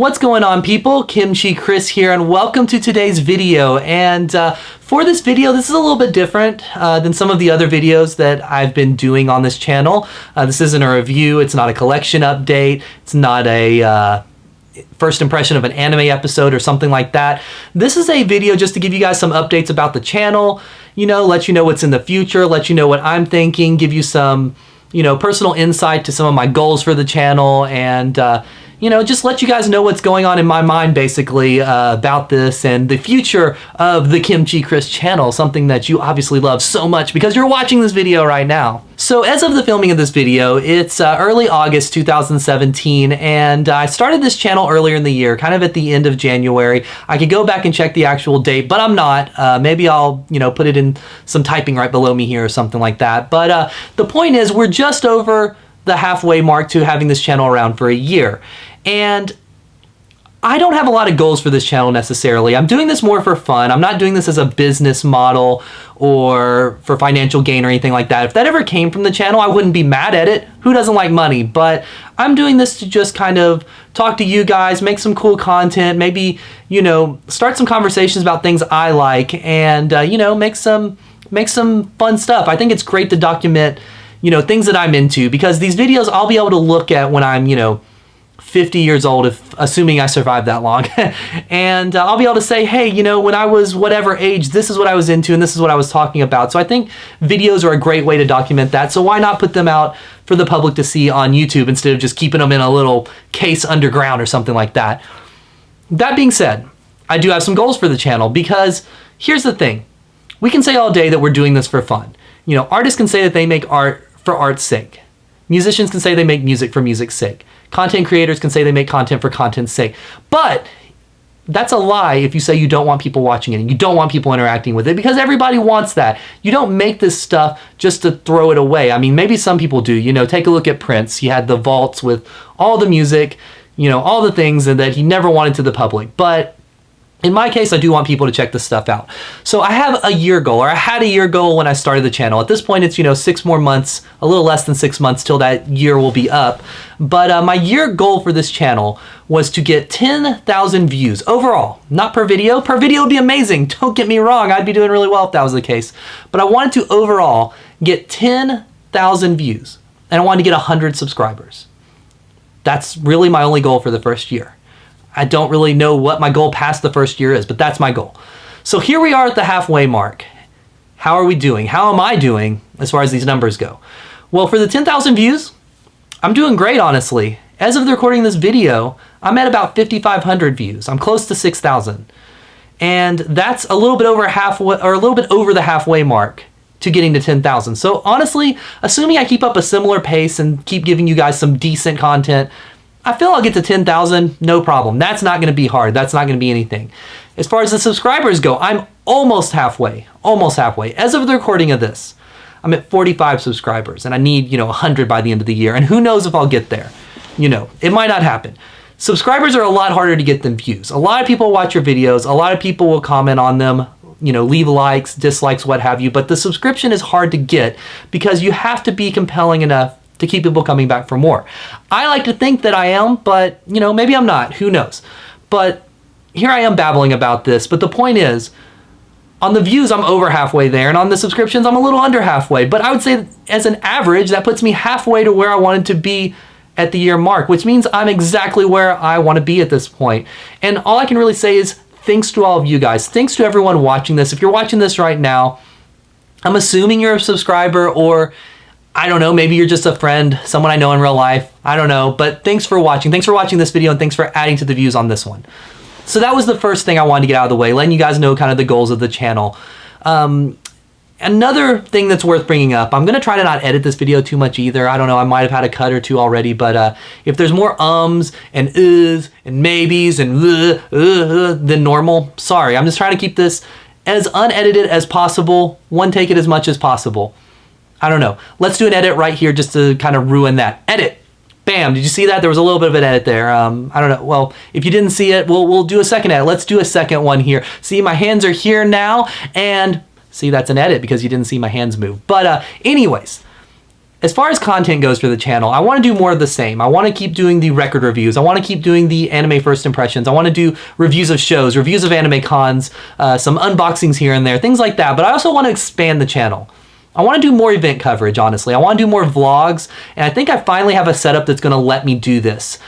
What's going on, people? Kimchi Chris here, and welcome to today's video. And for this video, this is a little bit different than some of the other videos that I've been doing on this channel. This isn't a review, it's not a collection update, it's not a first impression of an anime episode or something like that. This is a video just to give you guys some updates about the channel, let you know what's in the future, let you know what I'm thinking, give you some, personal insight to some of my goals for the channel, and just let you guys know what's going on in my mind, basically, about this and the future of the Kimchi Chris channel, something that you obviously love so much because you're watching this video right now. So as of the filming of this video, it's early August 2017, and I started this channel earlier in the year, kind of at the end of January. I could go back and check the actual date, but I'm not. Maybe I'll, put it in some typing right below me here or something like that. But the point is, we're just over the halfway mark to having this channel around for a year. And I don't have a lot of goals for this channel necessarily. I'm doing this more for fun. I'm not doing this as a business model or for financial gain or anything like that. If that ever came from the channel, I wouldn't be mad at it. Who doesn't like money? But I'm doing this to just kind of talk to you guys, make some cool content, maybe, start some conversations about things I like, and, make some fun stuff. I think it's great to document, things that I'm into, because these videos I'll be able to look at when I'm, 50 years old, assuming I survive that long. And I'll be able to say, hey, when I was whatever age, this is what I was into and this is what I was talking about. So I think videos are a great way to document that. So why not put them out for the public to see on YouTube instead of just keeping them in a little case underground or something like that? That being said, I do have some goals for the channel, because here's the thing. We can say all day that we're doing this for fun. Artists can say that they make art for art's sake. Musicians can say they make music for music's sake. Content creators can say they make content for content's sake. But that's a lie if you say you don't want people watching it and you don't want people interacting with it, because everybody wants that. You don't make this stuff just to throw it away. I mean, maybe some people do. Take a look at Prince. He had the vaults with all the music, all the things that he never wanted to the public. But in my case, I do want people to check this stuff out. So I have a year goal, or I had a year goal when I started the channel. At this point, it's, 6 more months, a little less than 6 months till that year will be up. But my year goal for this channel was to get 10,000 views overall, not per video. Per video would be amazing. Don't get me wrong. I'd be doing really well if that was the case. But I wanted to overall get 10,000 views, and I wanted to get 100 subscribers. That's really my only goal for the first year. I don't really know what my goal past the first year is, but that's my goal. So here we are at the halfway mark. How are we doing? How am I doing as far as these numbers go? Well, for the 10,000 views, I'm doing great, honestly. As of the recording of this video, I'm at about 5,500 views. I'm close to 6,000. And that's a little bit over halfway, or a little bit over the halfway mark to getting to 10,000. So honestly, assuming I keep up a similar pace and keep giving you guys some decent content, I feel I'll get to 10,000, no problem. That's not going to be hard. That's not going to be anything. As far as the subscribers go, I'm almost halfway. Almost halfway. As of the recording of this, I'm at 45 subscribers, and I need, 100 by the end of the year. And who knows if I'll get there. It might not happen. Subscribers are a lot harder to get than views. A lot of people watch your videos. A lot of people will comment on them, leave likes, dislikes, what have you. But the subscription is hard to get because you have to be compelling enough to keep people coming back for more. I like to think that I am, but maybe I'm not, who knows. But here I am babbling about this, but the point is, on the views I'm over halfway there, and on the subscriptions I'm a little under halfway, but I would say as an average, that puts me halfway to where I wanted to be at the year mark, which means I'm exactly where I want to be at this point. And all I can really say is thanks to all of you guys. Thanks to everyone watching this. If you're watching this right now, I'm assuming you're a subscriber, or I don't know, maybe you're just a friend, someone I know in real life. I don't know, but thanks for watching. Thanks for watching this video, and thanks for adding to the views on this one. So that was the first thing I wanted to get out of the way, letting you guys know kind of the goals of the channel. Another thing that's worth bringing up, I'm going to try to not edit this video too much either. I don't know, I might have had a cut or two already, but if there's more ums and uhs and maybes and than normal, sorry. I'm just trying to keep this as unedited as possible, one take it as much as possible. I don't know. Let's do an edit right here just to kind of ruin that. Edit. Bam. Did you see that? There was a little bit of an edit there. I don't know. Well, if you didn't see it, we'll do a second edit. Let's do a second one here. See, my hands are here now, and see, that's an edit because you didn't see my hands move. But anyways, as far as content goes for the channel, I want to do more of the same. I want to keep doing the record reviews. I want to keep doing the anime first impressions. I want to do reviews of shows, reviews of anime cons, some unboxings here and there, things like that. But I also want to expand the channel. I want to do more event coverage, honestly. I want to do more vlogs, and I think I finally have a setup that's going to let me do this.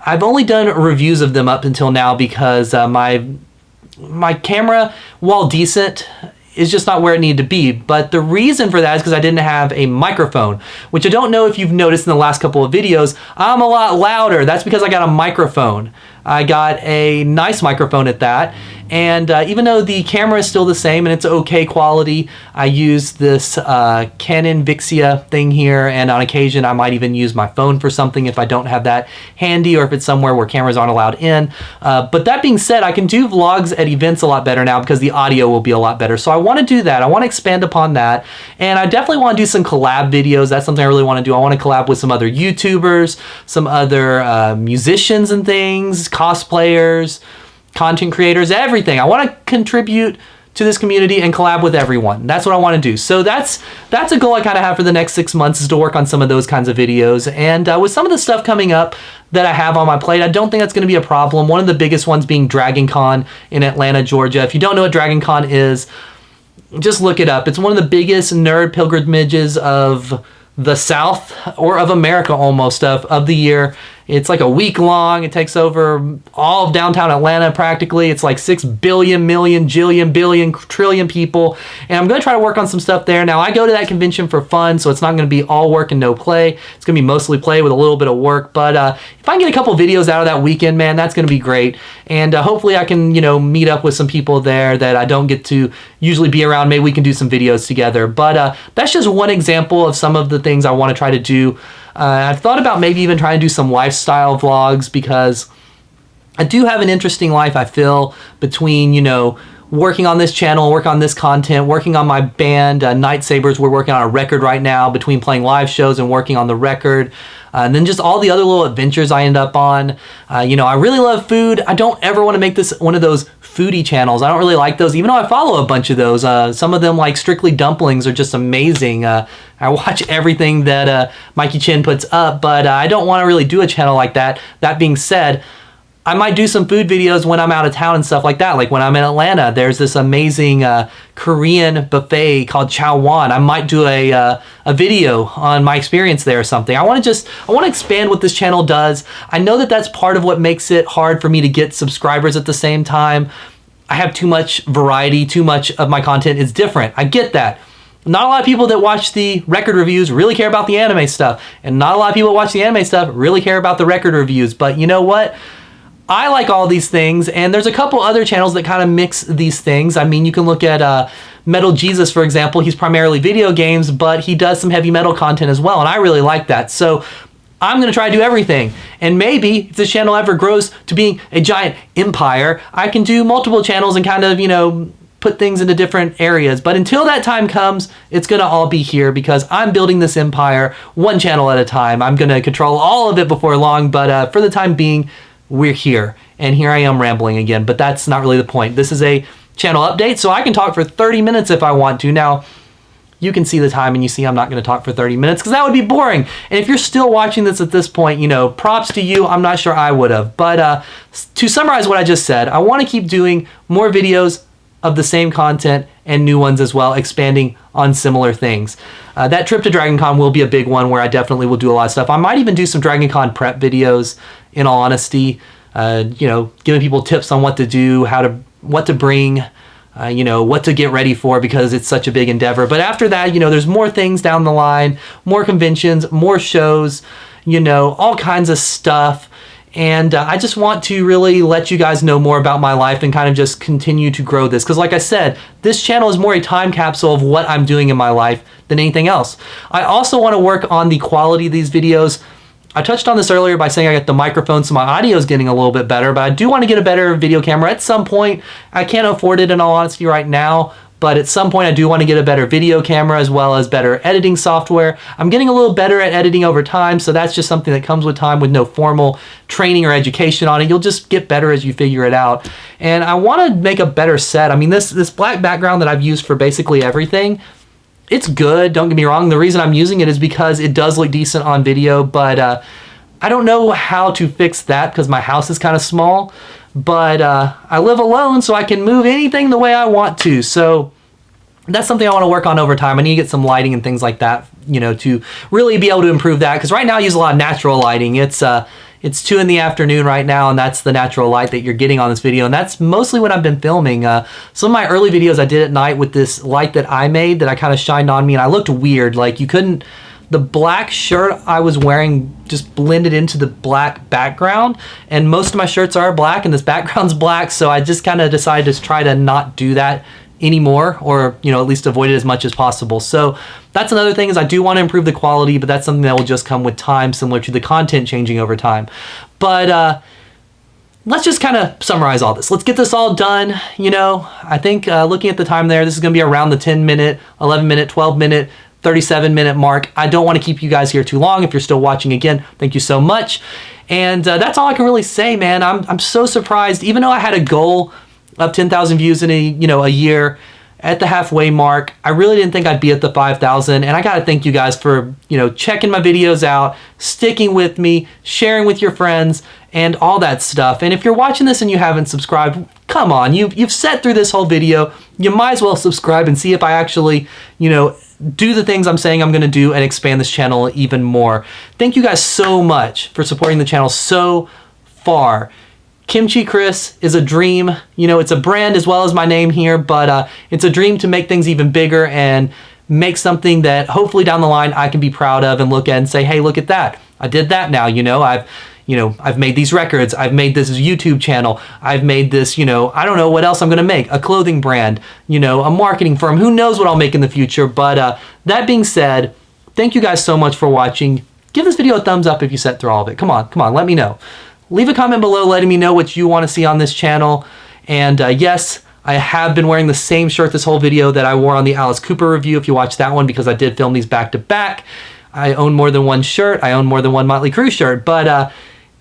I've only done reviews of them up until now because my camera, while decent, is just not where it needed to be. But the reason for that is because I didn't have a microphone, which I don't know if you've noticed in the last couple of videos. I'm a lot louder. That's because I got a microphone. I got a nice microphone at that. And even though the camera is still the same and it's okay quality, I use this Canon Vixia thing here, and on occasion I might even use my phone for something if I don't have that handy or if it's somewhere where cameras aren't allowed in. But that being said, I can do vlogs at events a lot better now because the audio will be a lot better. So I want to do that. I want to expand upon that. And I definitely want to do some collab videos. That's something I really want to do. I want to collab with some other YouTubers, some other musicians and things, cosplayers, content creators, everything. I want to contribute to this community and collab with everyone. That's what I want to do. So that's a goal I kind of have for the next 6 months, is to work on some of those kinds of videos. And with some of the stuff coming up that I have on my plate, I don't think that's going to be a problem. One of the biggest ones being Dragon Con in Atlanta, Georgia. If you don't know what Dragon Con is, just look it up. It's one of the biggest nerd pilgrimages of the South, or of America almost, of the year. It's like a week long. It takes over all of downtown Atlanta practically. It's like 6 billion, million, jillion, billion, trillion people. And I'm going to try to work on some stuff there. Now, I go to that convention for fun, so it's not going to be all work and no play. It's going to be mostly play with a little bit of work. But if I can get a couple videos out of that weekend, man, that's going to be great. And hopefully I can, meet up with some people there that I don't get to usually be around. Maybe we can do some videos together. But that's just one example of some of the things I want to try to do. I've thought about maybe even trying to do some lifestyle vlogs, because I do have an interesting life, I feel, between, working on this channel, working on this content, working on my band, Night Sabers. We're working on a record right now, between playing live shows and working on the record. And then just all the other little adventures I end up on. I really love food. I don't ever want to make this one of those foodie channels. I don't really like those, even though I follow a bunch of those. Some of them, like Strictly Dumplings, are just amazing. I watch everything that Mikey Chin puts up, but I don't want to really do a channel like that. That being said, I might do some food videos when I'm out of town and stuff like that. Like when I'm in Atlanta, there's this amazing Korean buffet called Chow Wan. I might do a video on my experience there or something. I want to expand what this channel does. I know that that's part of what makes it hard for me to get subscribers at the same time. I have too much variety, too much of my content is different. I get that. Not a lot of people that watch the record reviews really care about the anime stuff. And not a lot of people that watch the anime stuff really care about the record reviews. But you know what? I like all these things, and there's a couple other channels that kind of mix these things. I mean, you can look at Metal Jesus, for example. He's primarily video games, but he does some heavy metal content as well, and I really like that. So I'm going to try to do everything. And maybe if this channel ever grows to being a giant empire, I can do multiple channels and kind of, put things into different areas. But until that time comes, it's going to all be here, because I'm building this empire one channel at a time. I'm going to control all of it before long, but for the time being, we're here. And here I am rambling again, but that's not really the point. This is a channel update, so I can talk for 30 minutes if I want to. Now, you can see the time and you see I'm not going to talk for 30 minutes because that would be boring. And if you're still watching this at this point, props to you. I'm not sure I would have. But to summarize what I just said, I want to keep doing more videos of the same content and new ones as well, expanding on similar things. That trip to Dragon Con will be a big one where I definitely will do a lot of stuff. I might even do some Dragon Con prep videos, in all honesty, giving people tips on what to do, what to bring, what to get ready for, because it's such a big endeavor. But after that, there's more things down the line, more conventions, more shows, all kinds of stuff. And I just want to really let you guys know more about my life and kind of just continue to grow this. Because like I said, this channel is more a time capsule of what I'm doing in my life than anything else. I also want to work on the quality of these videos. I touched on this earlier by saying I got the microphone, so my audio is getting a little bit better, but I do want to get a better video camera at some point. I can't afford it in all honesty right now, but at some point I do want to get a better video camera as well as better editing software. I'm getting a little better at editing over time, so that's just something that comes with time with no formal training or education on it. You'll just get better as you figure it out. And I want to make a better set. I mean, this black background that I've used for basically everything, It's good, don't get me wrong. The reason I'm using it is because it does look decent on video, but I don't know how to fix that because my house is kind of small. But I live alone, so I can move anything the way I want to. So that's something I want to work on over time. I need to get some lighting and things like that, you know, to really be able to improve that. Because right now I use a lot of natural lighting. It's 2 in the afternoon right now, and that's the natural light that you're getting on this video. And that's mostly what I've been filming. Some of my early videos I did at night with this light that I made that I kind of shined on me, and I looked weird. Like you couldn't, the black shirt I was wearing just blended into the black background, and most of my shirts are black and this background's black, so I just kind of decided to try to not do that anymore, or you know, at least avoid it as much as possible. So that's another thing, is I do want to improve the quality, but that's something that will just come with time, similar to the content changing over time. But let's just kind of summarize all this. Let's get this all done. You know, I think looking at the time there, this is going to be around the 10-minute, 11-minute, 12-minute, 37-minute mark. I don't want to keep you guys here too long. If you're still watching, again, thank you so much. And that's all I can really say, man. I'm so surprised. Even though I had a goal of 10,000 views in a year, at the halfway mark, I really didn't think I'd be at the 5,000. And I gotta thank you guys for checking my videos out, sticking with me, sharing with your friends, and all that stuff. And if you're watching this and you haven't subscribed, come on, you've sat through this whole video. You might as well subscribe and see if I actually do the things I'm saying I'm gonna do and expand this channel even more. Thank you guys so much for supporting the channel so far. Kimchi Chris is a dream. It's a brand as well as my name here, but it's a dream to make things even bigger and make something that hopefully down the line I can be proud of and look at and say, hey, look at that. I did that now. I've made these records. I've made this YouTube channel. I've made this, I don't know what else I'm going to make. A clothing brand, a marketing firm. Who knows what I'll make in the future. But that being said, thank you guys so much for watching. Give this video a thumbs up if you sat through all of it. Come on, let me know. Leave a comment below letting me know what you want to see on this channel. And yes, I have been wearing the same shirt this whole video that I wore on the Alice Cooper review, if you watch that one, because I did film these back to back. I own more than one shirt. I own more than one Motley Crue shirt. But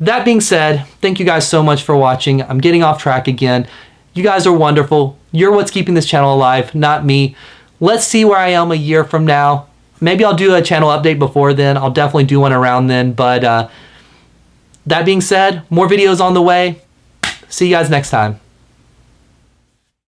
that being said, thank you guys so much for watching. I'm getting off track again. You guys are wonderful. You're what's keeping this channel alive, not me. Let's see where I am a year from now. Maybe I'll do a channel update before then. I'll definitely do one around then. But that being said, more videos on the way. See you guys next time.